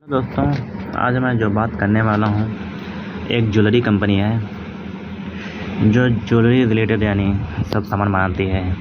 दोस्तों, आज मैं जो बात करने वाला हूँ एक ज्वेलरी कंपनी है जो ज्वेलरी रिलेटेड यानी सब सामान बनाती है,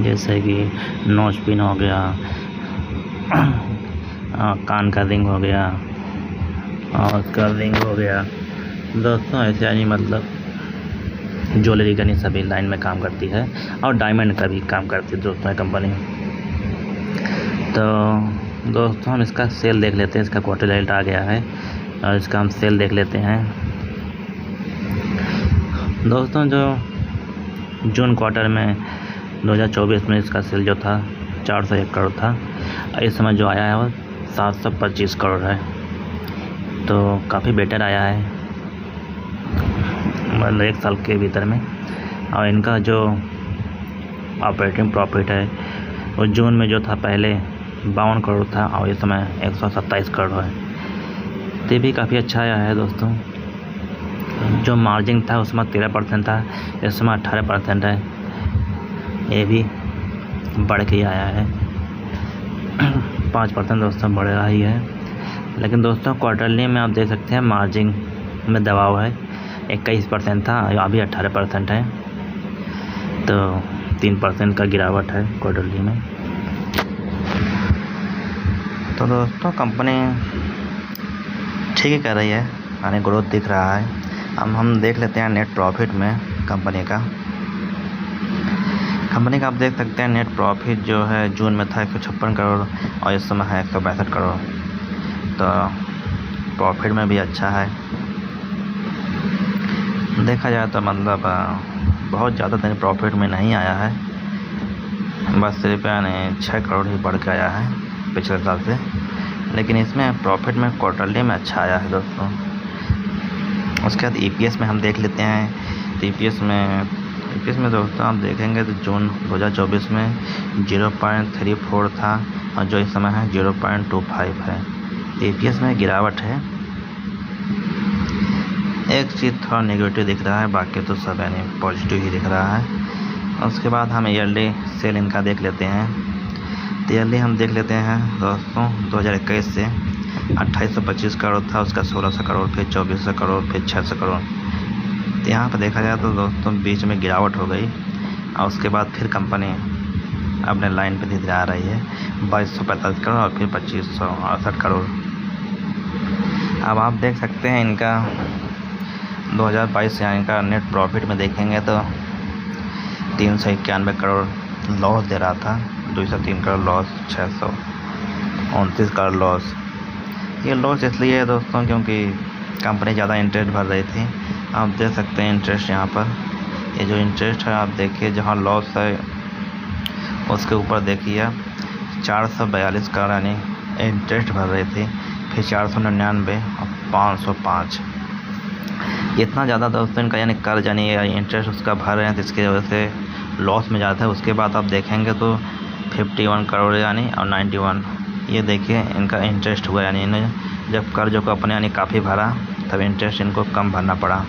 जैसे कि नोज पिन हो गया, कान का रिंग हो गया और उसका रिंग हो गया। दोस्तों ऐसे यानी मतलब ज्वेलरी का नहीं सभी लाइन में काम करती है और डायमंड का भी काम करती है दोस्तों कंपनी। तो दोस्तों हम इसका सेल देख लेते हैं। इसका क्वार्टर रिजल्ट आ गया है और इसका हम सेल देख लेते हैं। दोस्तों जो जून क्वार्टर में 2024 में इसका सेल जो था 401 करोड़ था, इस समय जो आया है वो 725 करोड़ है। तो काफ़ी बेटर आया है मतलब एक साल के भीतर में। और इनका जो ऑपरेटिंग प्रॉफिट है वो जून में जो था पहले 52 करोड़ था और इस समय 127 करोड़ है। तो ये भी काफ़ी अच्छा आया है दोस्तों। जो मार्जिन था उसमें 13% था, इस समय 18% है। ये भी बढ़ के आया है 5% दोस्तों बढ़ा ही है। लेकिन दोस्तों क्वार्टरली में आप देख सकते हैं मार्जिन में दबाव है। 21% था, अभी 18% है। तो 3% का गिरावट है क्वार्टरली में। तो दोस्तों कंपनी ठीक ही कर रही है, यानी ग्रोथ दिख रहा है। अब हम देख लेते हैं नेट प्रॉफिट में कंपनी का आप देख सकते हैं नेट प्रॉफिट जो है जून में था 156 करोड़ और इस समय है 162 करोड़। तो प्रॉफिट में भी अच्छा है देखा जाए तो, मतलब बहुत ज़्यादा दिन प्रॉफिट में नहीं आया है, बस सिर्फ यानी 6 करोड़ ही बढ़ के आया है पिछले साल से। लेकिन इसमें प्रॉफिट में क्वार्टरली में अच्छा आया है दोस्तों। उसके बाद ईपीएस में हम देख लेते हैं। तो ईपीएस में दोस्तों आप देखेंगे तो जून 2024 में 0.34 था और जो इस समय है 0.25 है। ईपीएस में गिरावट है। एक चीज़ थोड़ा नेगेटिव दिख रहा है, बाकी तो सब यानी पॉजिटिव ही दिख रहा है। उसके बाद हम ईयरली सेल इनका देख लेते हैं। तो ईयरली हम देख लेते हैं दोस्तों 2021 से 2825 करोड़ था, उसका 1600 करोड़, फिर 2400 करोड़, फिर 600 करोड़। तो यहाँ पर देखा जाए तो दोस्तों बीच में गिरावट हो गई और उसके बाद फिर कंपनी अपने लाइन पे धीरे आ रही है 2245 करोड़ और फिर 2568 करोड़। अब आप देख सकते हैं इनका 2022 से इनका नेट प्रॉफिट में देखेंगे तो 391 करोड़ लॉस दे रहा था, 203 करोड़ लॉस, 629 करोड़ लॉस। ये लॉस इसलिए है दोस्तों क्योंकि कंपनी ज़्यादा इंटरेस्ट भर रही थी। आप देख सकते हैं इंटरेस्ट यहाँ पर, ये जो इंटरेस्ट है आप देखिए, जहाँ लॉस है उसके ऊपर देखिए 442 करोड़ यानी इंटरेस्ट भर रही थी, फिर 499 और 505। इतना ज़्यादा दोस्तों इनका यानी कर्ज यानी इंटरेस्ट उसका भर रहे हैं, तो इसकी वजह से लॉस में जाता है। उसके बाद आप देखेंगे तो 51 करोड़ यानी और 91, ये देखिए इनका इंटरेस्ट हुआ, यानी इन्हें जब कर्ज को अपने यानी काफ़ी भरा तब इंटरेस्ट इनको कम भरना पड़ा।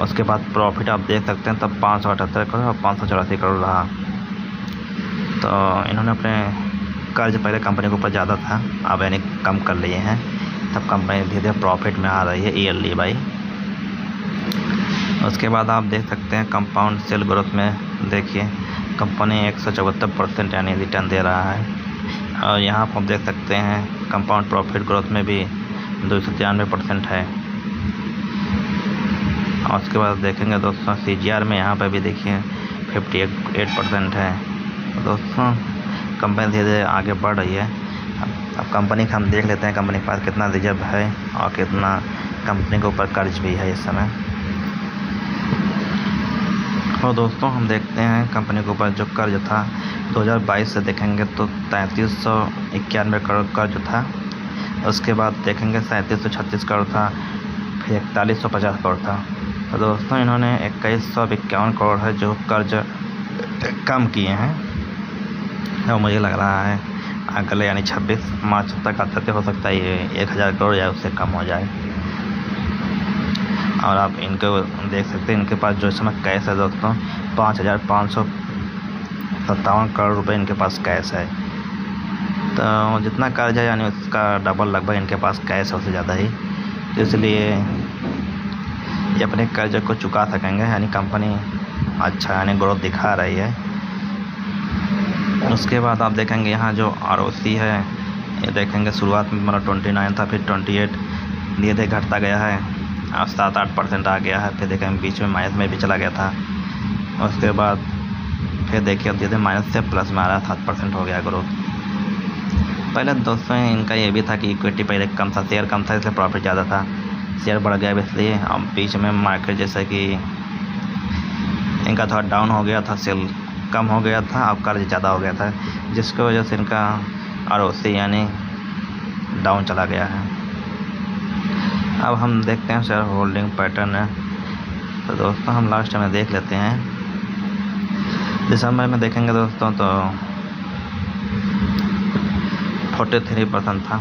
उसके बाद प्रॉफिट आप देख सकते हैं तब 578 करोड़ और 584 करोड़ रहा। तो इन्होंने अपने कर्ज पहले कंपनी के ऊपर ज़्यादा था, अब यानी कम कर लिए हैं, तब कंपनी धीरे धीरे प्रॉफिट में आ रही है ईयरली बाई। उसके बाद आप देख सकते हैं कंपाउंड सेल ग्रोथ में देखिए कंपनी 174% यानी रिटर्न दे रहा है। और यहाँ पर आप देख सकते हैं कंपाउंड प्रॉफिट ग्रोथ में भी 293% है। और उसके बाद देखेंगे दोस्तों सीजीआर में यहाँ पर भी देखिए 58% है। दोस्तों कंपनी धीरे धीरे आगे बढ़ रही है। अब कंपनी का हम देख लेते हैं कंपनी के पास कितना रिजर्व है और कितना कंपनी के ऊपर कर्ज भी है इस समय। और दोस्तों हम देखते हैं कंपनी के ऊपर जो कर्ज था 2022 से देखेंगे तो 3391 करोड़ कर्ज था। उसके बाद देखेंगे 3736 करोड़ था, फिर 4150 करोड़ था। तो दोस्तों इन्होंने 2151 करोड़ है जो कर्ज कम किए हैं। और मुझे लग रहा है अगले यानी 26 मार्च तक आते हो सकता है ये 1000 करोड़ या उससे कम हो जाए। और आप इनको देख सकते हैं इनके पास जो इस समय कैश है दोस्तों 5557 करोड़ रुपए इनके पास कैश है। तो जितना कर्ज है यानी उसका डबल लगभग इनके पास कैश है उससे ज़्यादा ही, तो इसलिए ये अपने कर्ज को चुका सकेंगे। यानी कंपनी अच्छा यानी ग्रोथ दिखा रही है। उसके बाद आप देखेंगे यहाँ जो ROC है, ये देखेंगे शुरुआत में मतलब 29 था, फिर 28 धीरे धीरे घटता गया है, अब 7-8% आ गया है। फिर देखेंगे बीच में माइनस में भी चला गया था, उसके बाद फिर देखिए अब धीरे माइनस से प्लस में आ रहा है, 7% हो गया ग्रोथ। पहले दोस्तों इनका ये भी था कि इक्विटी पहले कम था, शेयर कम था, इसलिए प्रॉफिट ज़्यादा था, शेयर बढ़ गया इसलिए। अब बीच में मार्केट जैसे कि इनका थोड़ा डाउन हो गया था, सेल कम हो गया था, अब कर्ज ज़्यादा हो गया था, जिसकी वजह से इनका ROC यानी डाउन चला गया है। अब हम देखते हैं शेयर होल्डिंग पैटर्न है, तो दोस्तों हम लास्ट में देख लेते हैं। दिसंबर में देखेंगे दोस्तों तो 43% था,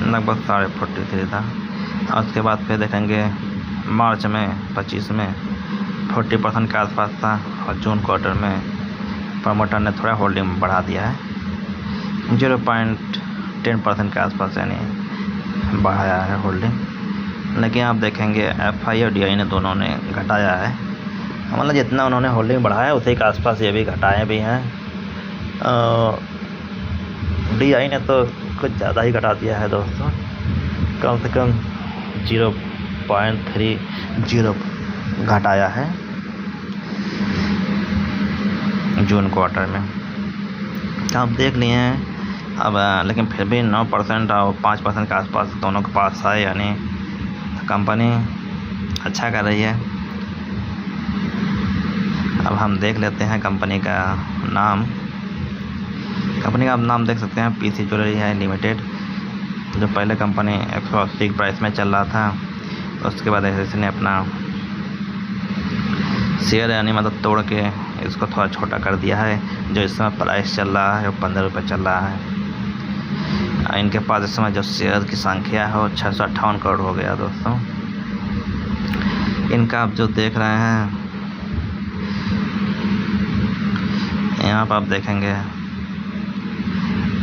लगभग 43.5 था। और उसके बाद फिर देखेंगे मार्च में 25 में 40% के आसपास था, और जून क्वार्टर में प्रमोटर ने थोड़ा होल्डिंग बढ़ा दिया है, 0.10% के आसपास यानी बढ़ाया है होल्डिंग। लेकिन आप देखेंगे FI और DI ने दोनों ने घटाया है, मतलब जितना उन्होंने होल्डिंग बढ़ाया उसी के आसपास ये भी घटाए भी हैं। DI ने तो कुछ ज़्यादा ही घटा दिया है दोस्तों, कम से कम 0.30 घटाया है जून क्वार्टर में। आप देख लिए हैं अब, लेकिन फिर भी 9% और 5% के आसपास दोनों के पास है, यानी कंपनी अच्छा कर रही है। अब हम देख लेते हैं कंपनी का नाम। कंपनी का आप नाम देख सकते हैं PC ज्वेलरी है लिमिटेड, जो पहले कंपनी 180 प्राइस में चल रहा था, उसके बाद ऐसे ने अपना शेयर यानी मतलब तोड़ के इसको थोड़ा छोटा कर दिया है। जो इस समय प्राइस चल रहा है वो 15 रुपये चल रहा है। इनके पास इस समय जो शेयर की संख्या है वो 658 करोड़ हो गया दोस्तों। इनका आप जो देख रहे हैं यहाँ पर आप देखेंगे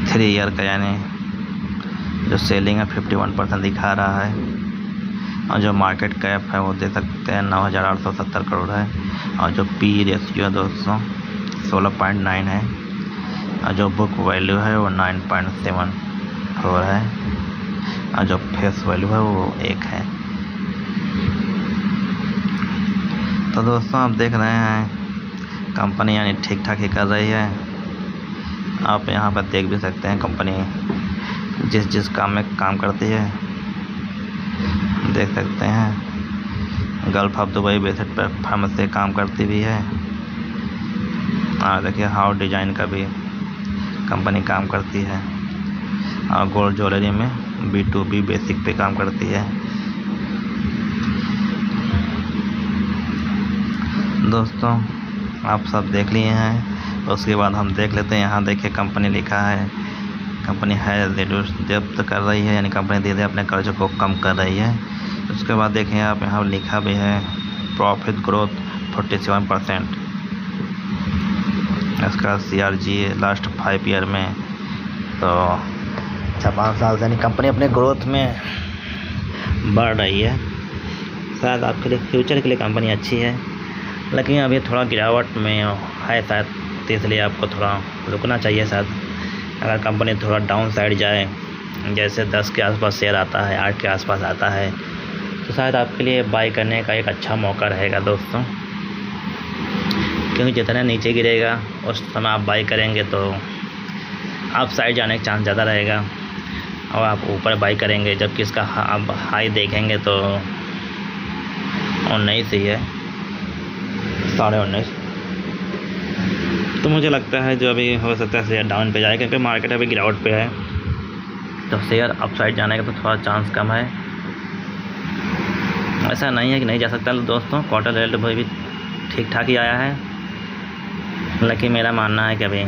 3 ईयर का यानी जो सेलिंग है 51% दिखा रहा है, और जो मार्केट कैप है वो दे सकते हैं 9,870 करोड़ है, और जो PE रेशियो है दोस्तों 16.9 है, और जो बुक वैल्यू है वो 9.74 है, और जो फेस वैल्यू है वो 1 है। तो दोस्तों आप देख रहे हैं कंपनी यानी ठीक ठाक ही कर रही है। आप यहाँ पर देख भी सकते हैं कंपनी जिस काम में काम करती है, देख सकते हैं गल्फ ऑफ दुबई बेसिस पर फर्म से काम करती भी है। और देखिए हाउ डिज़ाइन का भी कंपनी काम करती है, और गोल्ड ज्वेलरी में B2B बेसिक पे काम करती है। दोस्तों आप सब देख लिए हैं, उसके बाद हम देख लेते हैं। यहाँ देखिए कंपनी लिखा है, कंपनी है रिड्यूस डेब्ट कर रही है, यानी कंपनी धीरे धीरे अपने कर्ज को कम कर रही है। उसके बाद देखें आप यहाँ लिखा भी है प्रॉफिट ग्रोथ 47%। इसका CRG लास्ट 5 ईयर में तो 5 साल से यानी कंपनी अपने ग्रोथ में बढ़ रही है। शायद आपके लिए फ्यूचर के लिए कंपनी अच्छी है, लेकिन अभी थोड़ा गिरावट में है शायद, तो इसलिए आपको थोड़ा रुकना चाहिए शायद। अगर कंपनी थोड़ा डाउन साइड जाए, जैसे 10 के आसपास शेयर आता है, 8 के आसपास आता है, तो शायद आपके लिए बाई करने का एक अच्छा मौका रहेगा दोस्तों। क्योंकि जितना नीचे गिरेगा उस समय आप बाई करेंगे तो आप साइड जाने का चांस ज़्यादा रहेगा, और आप ऊपर बाई करेंगे जबकि इसका आप हाई देखेंगे तो 19 ही है, 19.5। तो मुझे लगता है जो अभी हो सकता है शेयर डाउन पे जाए, क्योंकि मार्केट अभी गिरावट पे है, तो शेयर अपसाइड जाने का तो थोड़ा चांस कम है। ऐसा नहीं है कि नहीं जा सकता दोस्तों, क्वार्टर रिजल्ट भी ठीक ठाक ही आया है, लेकिन मेरा मानना है कि अभी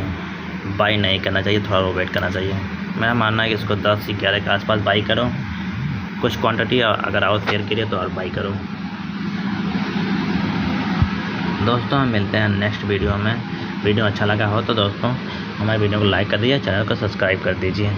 बाई नहीं करना चाहिए, थोड़ा वेट करना चाहिए। मेरा मानना है कि इसको 10-11 के आसपास बाई करो, कुछ क्वांटिटी अगर आओ शेयर के लिए तो और बाई करो। दोस्तों हम मिलते हैं नेक्स्ट वीडियो में। वीडियो अच्छा लगा हो तो दोस्तों हमारे वीडियो को लाइक कर दीजिए, चैनल को सब्सक्राइब कर दीजिए।